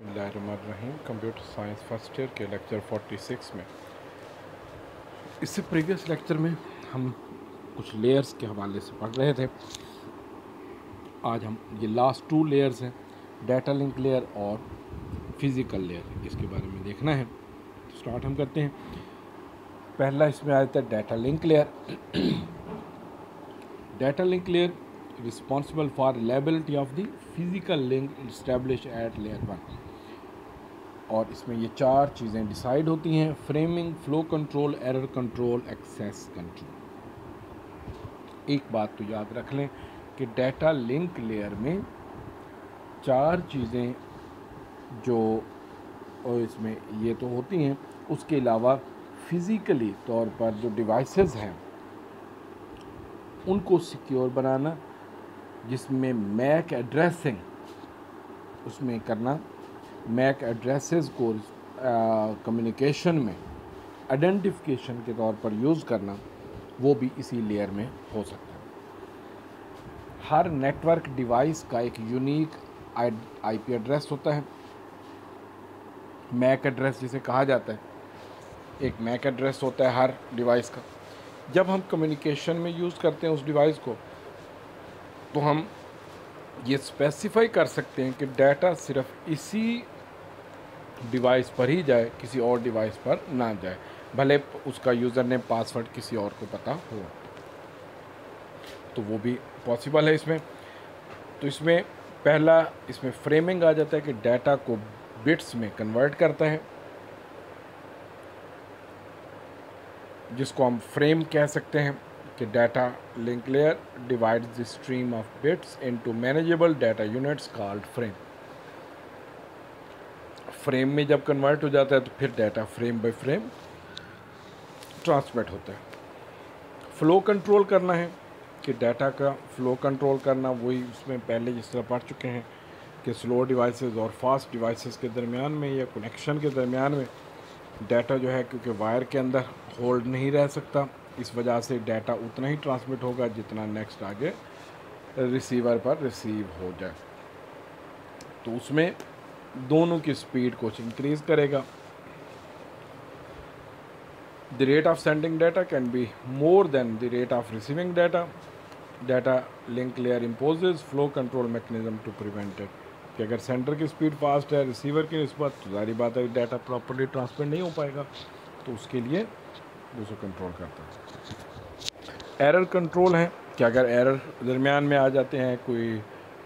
बिस्मिल्लाहिर्रहमानिर्रहीम। Computer science first year के lecture 46 में, इससे प्रीवियस लेक्चर में हम कुछ लेयर्स के हवाले से पढ़ रहे थे। आज हम ये लास्ट 2 लेयर्स हैं, डाटा लिंक लेयर और फिज़िकल लेयर, इसके बारे में देखना है। तो स्टार्ट हम करते हैं। पहला इसमें आ जाता है data link layer. Data link layer responsible for reliability of the physical link establish at layer 1। और इसमें ये 4 चीज़ें डिसाइड होती हैं: framing, flow control, error control, access control. एक बात तो याद रख लें कि डाटा लिंक लेयर में 4 चीज़ें जो इसमें ये तो होती हैं, उसके अलावा फिज़िकली तौर पर जो डिवाइसेस हैं उनको सिक्योर बनाना, जिसमें मैक एड्रेसिंग उसमें करना, मैक एड्रेसेस को कम्युनिकेशन में आइडेंटिफिकेशन के तौर पर यूज़ करना, वो भी इसी लेयर में हो सकता है। हर नेटवर्क डिवाइस का एक यूनिक आईपी एड्रेस होता है, मैक एड्रेस जिसे कहा जाता है। एक मैक एड्रेस होता है हर डिवाइस का। जब हम कम्युनिकेशन में यूज़ करते हैं उस डिवाइस को, तो हम ये स्पेसिफाई कर सकते हैं कि डाटा सिर्फ इसी डिवाइस पर ही जाए, किसी और डिवाइस पर ना जाए, भले उसका यूज़र नेम पासवर्ड किसी और को पता हो। तो वो भी पॉसिबल है इसमें। तो इसमें पहला इसमें फ्रेमिंग आ जाता है कि डाटा को बिट्स में कन्वर्ट करता है, जिसको हम फ्रेम कह सकते हैं कि data link layer divides the stream of bits into manageable data units called frame. Frame में जब कन्वर्ट हो जाता है तो फिर data frame by frame transmit होता है। फ़्लो कंट्रोल करना है कि डाटा का फ़्लो कंट्रोल करना, वही उसमें पहले जिस तरह पढ़ चुके हैं कि स्लो डिवाइसेस और फास्ट डिवाइसेस के दरमियान में या कनेक्शन के दरमियान में डाटा जो है, क्योंकि वायर के अंदर होल्ड नहीं रह सकता, इस वजह से डाटा उतना ही ट्रांसमिट होगा जितना नेक्स्ट आगे रिसीवर पर रिसीव हो जाए। तो उसमें दोनों की स्पीड को इंक्रीज करेगा। The rate of sending data can be more than the rate of receiving data. Data link layer imposes flow control mechanism to prevent it, कि अगर सेंडर की स्पीड फास्ट है रिसीवर की निस्बत, तो जारी बात है डाटा प्रॉपर्ली ट्रांसमिट नहीं हो पाएगा, तो उसके लिए उसको कंट्रोल करता है। एरर कंट्रोल है कि अगर एरर दरमियान में आ जाते हैं, कोई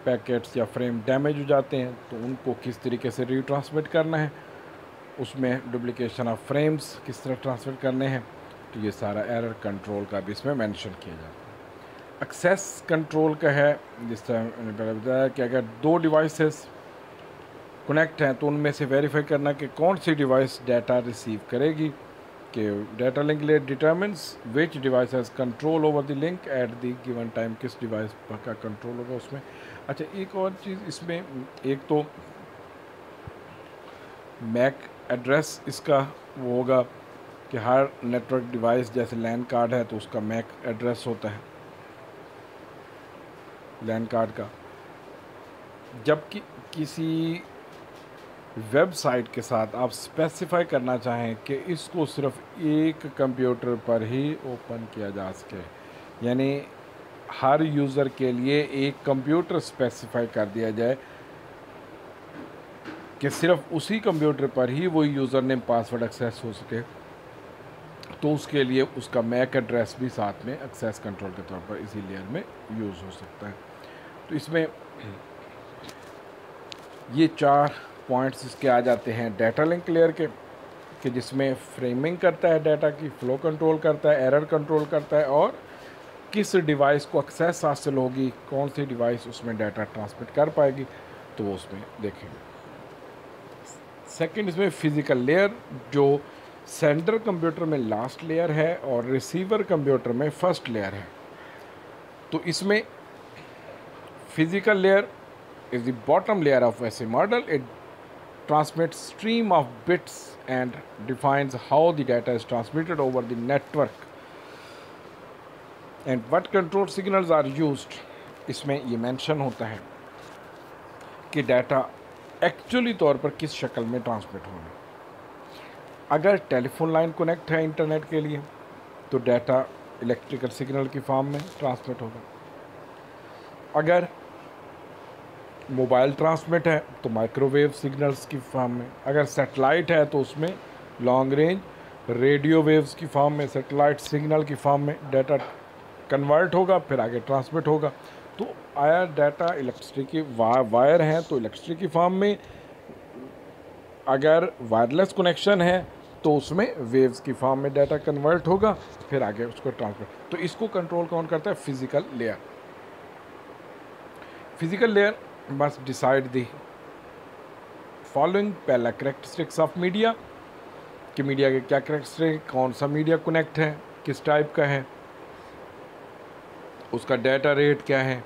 पैकेट्स या फ्रेम डैमेज हो जाते हैं, तो उनको किस तरीके से रीट्रांसमिट करना है, उसमें डुप्लीकेशन ऑफ फ्रेम्स किस तरह ट्रांसमिट करने हैं, तो ये सारा एरर कंट्रोल का भी इसमें मेंशन किया जाता है। एक्सेस कंट्रोल का है, जिस तरह मैंने पहले बताया कि अगर 2 डिवाइसेस कनेक्ट हैं तो उनमें से वेरीफाई करना कि कौन सी डिवाइस डाटा रिसीव करेगी, कि data link layer determines which device has control over the link at the given time, किस डिवाइस का कंट्रोल होगा उसमें। अच्छा, एक और चीज़ इसमें, एक तो मैक एड्रेस इसका वो होगा कि हर नेटवर्क डिवाइस जैसे लैन कार्ड है तो उसका मैक एड्रेस होता है लैन कार्ड का। जबकि किसी वेबसाइट के साथ आप स्पेसिफाई करना चाहें कि इसको सिर्फ एक कंप्यूटर पर ही ओपन किया जा सके, यानी हर यूज़र के लिए एक कंप्यूटर स्पेसिफाई कर दिया जाए कि सिर्फ उसी कंप्यूटर पर ही वो यूज़र नेम पासवर्ड एक्सेस हो सके, तो उसके लिए उसका मैक एड्रेस भी साथ में एक्सेस कंट्रोल के तौर पर इसी लेयर में यूज़ हो सकता है। तो इसमें ये 4 पॉइंट्स इसके आ जाते हैं डाटा लिंक लेयर के, कि जिसमें फ्रेमिंग करता है डाटा की, फ़्लो कंट्रोल करता है, एरर कंट्रोल करता है, और किस डिवाइस को एक्सेस हासिल होगी, कौन सी डिवाइस उसमें डाटा ट्रांसमिट कर पाएगी, तो वो उसमें देखेंगे। सेकंड इसमें फ़िज़िकल लेयर, जो सेंडर कंप्यूटर में लास्ट लेयर है और रिसीवर कंप्यूटर में फर्स्ट लेयर है। तो इसमें physical layer is the bottom layer of ऐसे model. It transmits stream of bits and defines how the data is transmitted over the network and what control signals are used. इसमें ये mention होता है कि data actually तौर पर किस शक्ल में ट्रांसमिट होंगे। अगर टेलीफोन लाइन कनेक्ट है इंटरनेट के लिए तो डाटा इलेक्ट्रिकल सिग्नल की फॉर्म में ट्रांसमिट होगा। अगर मोबाइल ट्रांसमिट है तो माइक्रोवेव सिग्नल्स की फॉर्म में। अगर सैटेलाइट है तो उसमें लॉन्ग रेंज रेडियो वेव्स की फॉर्म में, सैटेलाइट सिग्नल की फॉर्म में डाटा कन्वर्ट होगा, फिर आगे ट्रांसमिट होगा। तो आया डाटा इलेक्ट्रिसिटी की वायर हैं तो इलेक्ट्रिसिटी की फॉर्म में, अगर वायरलेस कनेक्शन है तो उसमें वेव्स की फॉर्म में डाटा कन्वर्ट होगा, फिर आगे उसको ट्रांसमिट। तो इसको कंट्रोल कौन करता है? Physical layer. Physical layer must decide the following. पहला कैरेक्टरिस्टिक्स ऑफ मीडिया, कि मीडिया के क्या कैरेक्टरिस्टिक, कौन सा मीडिया कनेक्ट है, किस टाइप का है, उसका डाटा रेट क्या है।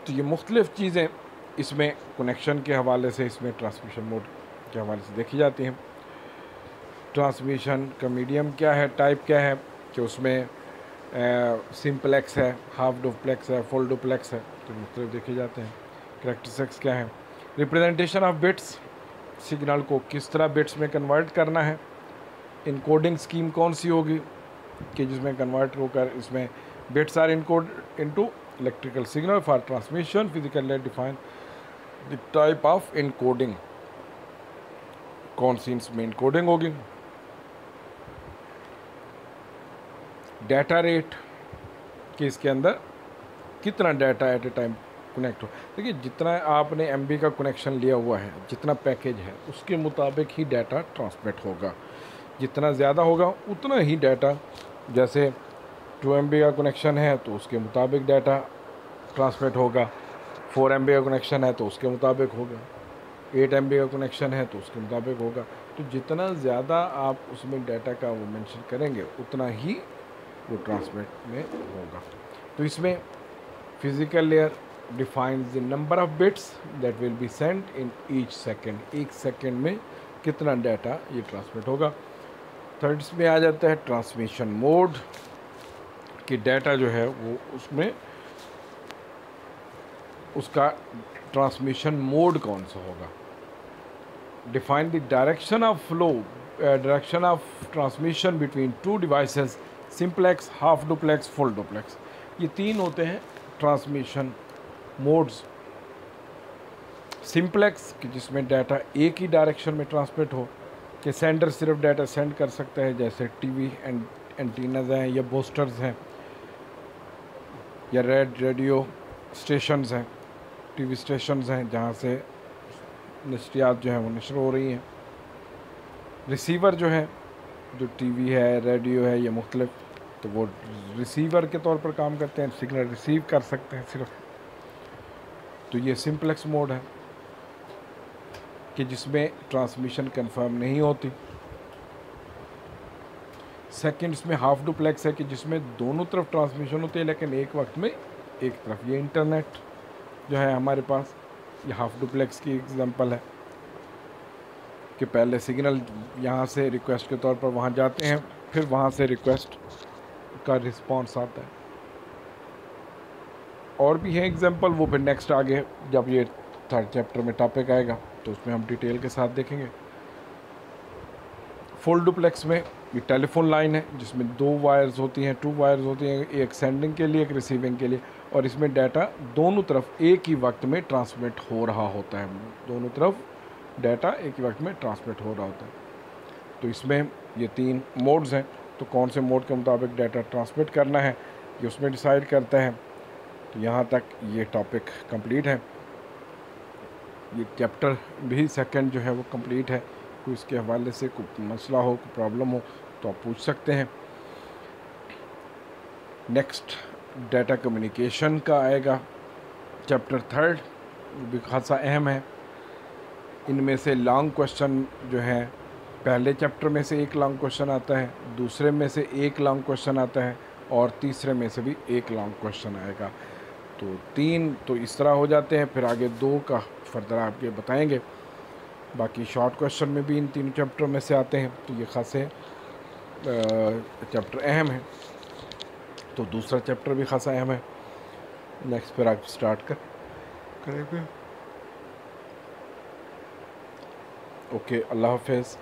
तो ये मुख्तलिफ चीज़ें इसमें कनेक्शन के हवाले से, इसमें ट्रांसमिशन मोड के हवाले से देखी जाती हैं। ट्रांसमिशन का मीडियम क्या है, टाइप क्या है, कि उसमें सिंपलेक्स है, हाफ डुप्लेक्स है, फुल डुप्लेक्स है, तो मुख्तलिफ देखे जाते हैं। कैरेक्टरिस्टिक्स क्या है। रिप्रेजेंटेशन ऑफ बिट्स, सिग्नल को किस तरह बिट्स में कन्वर्ट करना है। इनकोडिंग स्कीम कौन सी होगी कि जिसमें कन्वर्ट होकर इसमें bits are encode into electrical signal for transmission. Physical layer define the type of encoding, कौन सी इसमें इनकोडिंग होगी। डाटा रेट, कि इसके अंदर कितना data at A time connect हो। देखिए जितना आपने एमबी का कनेक्शन लिया हुआ है, जितना पैकेज है उसके मुताबिक ही डाटा ट्रांसमिट होगा। जितना ज़्यादा होगा उतना ही डाटा, जैसे 2 MB का कनेक्शन है तो उसके मुताबिक डाटा ट्रांसमिट होगा, 4 MB का कनेक्शन है तो उसके मुताबिक होगा, 8 MB का कनेक्शन है तो उसके मुताबिक होगा। तो जितना ज़्यादा आप उसमें डाटा का वो मेंशन करेंगे उतना ही वो ट्रांसमिट में होगा। तो इसमें physical layer defines the number of bits that will be sent in each second, एक सेकेंड में कितना डाटा ये ट्रांसमिट होगा। थर्ड इसमें आ जाता है ट्रांसमिशन मोड, कि डाटा जो है वो उसमें उसका ट्रांसमिशन मोड कौन सा होगा। Define the direction of flow, direction of transmission between two devices, simplex, half duplex, full duplex. ये तीन होते हैं ट्रांसमिशन मोड्स। सिंपलेक्स, कि जिसमें डाटा एक ही डायरेक्शन में ट्रांसमिट हो, कि सेंडर सिर्फ डाटा सेंड कर सकता है, जैसे टीवी एंटीनाज हैं या बूस्टर्स हैं या रेडियो स्टेशंस हैं, टीवी स्टेशंस हैं जहाँ से नशरियात जो हैं वो नशर हो रही हैं। रिसीवर जो है, जो टीवी है, रेडियो है, ये मुख्तलिफ, तो वो रिसीवर के तौर पर काम करते हैं, सिग्नल रिसीव कर सकते हैं सिर्फ। तो ये सिंपलेक्स मोड है कि जिसमें ट्रांसमिशन कंफर्म नहीं होती। सेकंड इसमें हाफ डुप्लेक्स है कि जिसमें दोनों तरफ ट्रांसमिशन होती है लेकिन एक वक्त में एक तरफ। ये इंटरनेट जो है हमारे पास, ये हाफ डुप्लेक्स की एग्जांपल है कि पहले सिग्नल यहाँ से रिक्वेस्ट के तौर पर वहाँ जाते हैं, फिर वहाँ से रिक्वेस्ट का रिस्पांस आता है। और भी है एग्जांपल, वो फिर नेक्स्ट आगे जब ये थर्ड चैप्टर में टॉपिक आएगा तो उसमें हम डिटेल के साथ देखेंगे। फुल डुप्लेक्स में ये टेलीफोन लाइन है जिसमें टू वायर्स होती हैं, एक सेंडिंग के लिए, एक रिसीविंग के लिए, और इसमें डाटा दोनों तरफ एक ही वक्त में ट्रांसमिट हो रहा होता है। दोनों तरफ डाटा एक ही वक्त में ट्रांसमिट हो रहा होता है। तो इसमें ये तीन मोड्स हैं, तो कौन से मोड के मुताबिक डाटा ट्रांसमिट करना है ये उसमें डिसाइड करता है। तो यहाँ तक ये टॉपिक कंप्लीट है। ये चैप्टर भी सेकंड जो है वो कंप्लीट है। कोई इसके हवाले से कोई मसला हो, कोई प्रॉब्लम हो तो आप पूछ सकते हैं। नेक्स्ट डाटा कम्युनिकेशन का आएगा चैप्टर थर्ड, भी खासा अहम है। इनमें से लॉन्ग क्वेश्चन जो है, पहले चैप्टर में से एक लॉन्ग क्वेश्चन आता है, दूसरे में से एक लॉन्ग क्वेश्चन आता है, और तीसरे में से भी एक लॉन्ग क्वेश्चन आएगा। तो तीन तो इस तरह हो जाते हैं, फिर आगे दो का फर्दर आपके बताएंगे। बाकी शॉर्ट क्वेश्चन में भी इन तीन चैप्टर में से आते हैं, तो ये खासे चैप्टर अहम है। तो दूसरा चैप्टर भी खासा अहम है। नेक्स्ट पर आप स्टार्ट करेंगे। ओके, अल्लाह हाफिज़।